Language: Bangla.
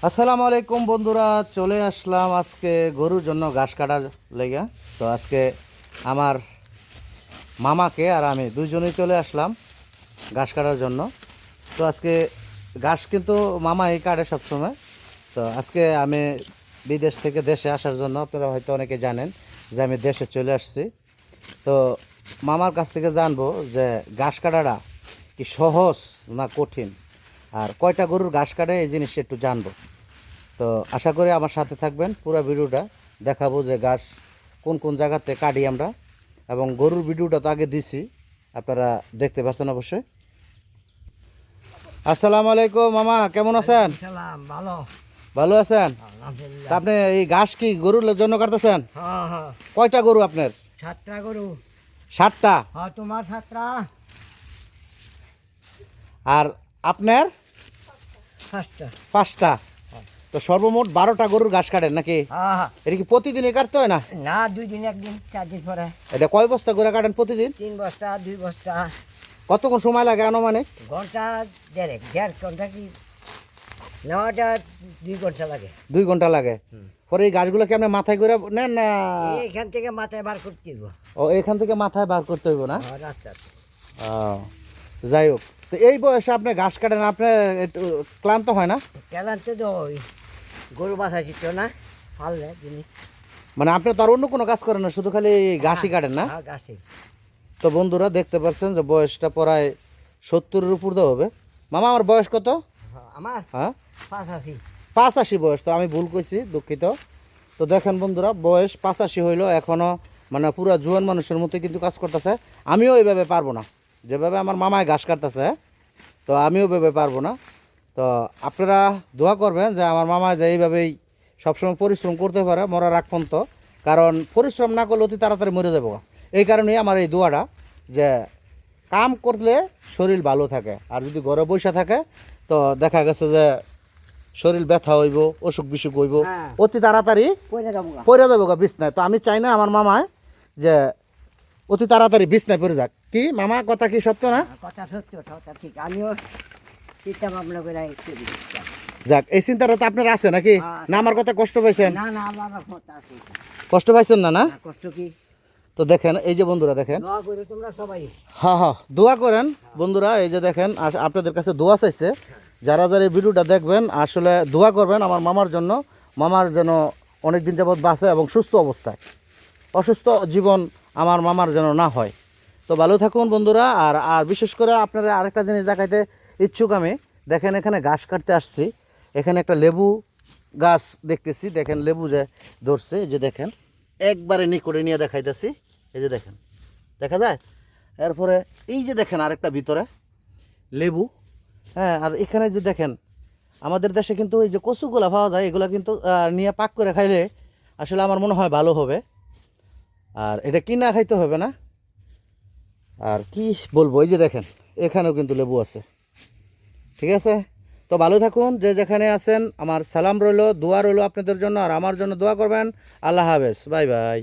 আসসালামু আলাইকুম বন্ধুরা, চলে আসলাম আজকে গরুর জন্য ঘাস কাটার লেগে। তো আজকে আমার মামাকে আর আমি দুইজনেই চলে আসলাম ঘাস কাটার জন্য। তো আজকে ঘাস কিন্তু মামাই কাটে সবসময়। তো আজকে আমি বিদেশ থেকে দেশে আসার জন্য, আপনারা হয়তো অনেকে জানেন যে আমি দেশে চলে আসছি। তো মামার কাছ থেকে জানবো যে ঘাস কাটাটা কি সহজ না কঠিন, আর কয়টা গরুর ঘাস কাটে এই জিনিসটা একটু জানবো। তো আশা করি আমার সাথে থাকবেন, পুরো ভিডিওটা দেখাবো যে ঘাস কোন কোন জায়গাতে কাটি আমরা, এবং গরুর ভিডিওটা তো আগে দিছি, আপনারা দেখতে পাচ্ছেন অবশ্যই। আসসালামু আলাইকুম মামা, কেমন আছেন? সালাম, ভালো। ভালো আছেন? আলহামদুলিল্লাহ। তা আপনি এই ঘাস কি গরুর জন্য কাটতেছেন? হ্যাঁ হ্যাঁ, কয়টা গরু আপনার? 7টা গরু। 7টা। হ্যাঁ, তোমার 7টা? আর আপনার? 5টা। 5টা। তো সর্বমোট 12টা গরুর ঘাস কাটেন নাকি? হ্যাঁ হ্যাঁ। এটা কি প্রতিদিনই কাটতে হয় না? না, 2 দিন, 1 দিন, 4 দিন পরে। এটা কয় বস্তা করে কাটেন প্রতিদিন? 3 বস্তা, 2 বস্তা। কতক্ষণ সময় লাগে আনুমানিক? ঘন্টা 1.5 ঘন্টা কি নেওয়াটা 2 ঘন্টা লাগে। 2 ঘন্টা লাগে। পরে এই গাছগুলো কি আপনি মাথায় করে নেন না? এইখান থেকে মাথায় বার করতে দিব। ও, এখান থেকে মাথায় বার করতে হইব না? রাস্তা। ও, যাই হোক। তো এই বয়সে আপনি ঘাস কাটেন, আপনার একটু ক্লান্ত হয় না? কেলান তো ওই গরু বাছাইছি তো না, ফাললে জিনিস। মানে আপনি তো আর অন্য কোনো কাজ করেন না, শুধু খালি এই ঘাসই কাটেন না? হ্যাঁ, গাছে। তো বন্ধুরা দেখতে পাচ্ছেন যে বয়সটা প্রায় 70-এর উপর তো হবে। মামা, আমার বয়স কত? আমার হ্যাঁ, 85। 85 বয়স। তো আমি ভুল কইছি, দুঃখিত। তো দেখেন বন্ধুরা, বয়স 85 হইলো, এখনও মানে পুরো জোয়ান মানুষের মতো কিন্তু কাজ করতেছে। আমিও এইভাবে পারবো না, যেভাবে আমার মামায় ঘাস কাটতেছে, তো আমিও ভেবে পারবো না। তো আপনারা দোয়া করবেন যে আমার মামা যে এইভাবেই সবসময় পরিশ্রম করতে পারে মরার আগ পর্যন্ত, কারণ পরিশ্রম না করলে অতি তাড়াতাড়ি মরে যাবো। এই কারণেই আমার এই দোয়াটা, যে কাম করলে শরীর ভালো থাকে, আর যদি ঘরে বসে থাকে তো দেখা গেছে যে শরীর ব্যথা হইব, অসুখ বিসুখ হইব, হ্যাঁ। অতি তাড়াতাড়ি পয়লা যাবো গা। পড়ে যাবো গা বিছনায়। তো আমি চাই না আমার মামায় যে অতি তাড়াতাড়ি বিছনায় পড়ে যাক। কি মামা, কথা কি সত্য না? কথা সত্য, কথা ঠিক। আমিও চিন্তা ভাবনা করে একটু দিচ্ছি। যাক, এই চিন্তাটা তো আপনার আছে নাকি? হ্যাঁ। না আমার কথা কষ্ট পাইছেন? না না, আল্লাহর রহমত আছে। কষ্ট পাইছেন না? না? না, কষ্ট কি? তো দেখেন, এই যে বন্ধুরা দেখেন, দোয়া করে তোমরা সবাই। হ্যাঁ হ্যাঁ, দোয়া করেন বন্ধুরা। এই যে দেখেন, আপনাদের কাছে দোয়া চাইছে, যারা যারা এই ভিডিওটা দেখবেন আসলে দোয়া করবেন আমার মামার জন্য। মামার যেন অনেক দিন যাবৎ বাঁচে এবং সুস্থ অবস্থায়, অসুস্থ জীবন আমার মামার যেন না হয়। তো ভালো থাকুন বন্ধুরা। আর আর বিশেষ করে আপনারা আরেকটা জিনিস দেখাইতে ইচ্ছুক আমি। দেখেন, এখানে ঘাস কাটতে আসছি, এখানে একটা লেবু গাছ দেখতেছি। দেখেন লেবু যে ধরছে, এই যে দেখেন, একবারে নিকটে নিয়ে দেখাইতেছি। এই যে দেখেন, দেখা যায়। এরপরে এই যে দেখেন আরেকটা ভিতরে লেবু। হ্যাঁ, আর এখানে যে দেখেন, আমাদের দেশে কিন্তু এই যে কচুগুলা পাওয়া যায়, এগুলা কিন্তু নিয়ে পাক করে খাইলে আসলে আমার মনে হয় ভালো হবে। আর এটা কিনা খাইতে হবে না। আর কি বলবো, এই যে দেখেন এখানেও কিন্তু লেবু আছে। ঠিক আছে, তো ভালো থাকুন, যে যেখানে আছেন। আমার সালাম রইলো, দোয়া রইলো আপনাদের জন্য, আর আমার জন্য দোয়া করবেন। আল্লাহ হাফেজ, বাই বাই।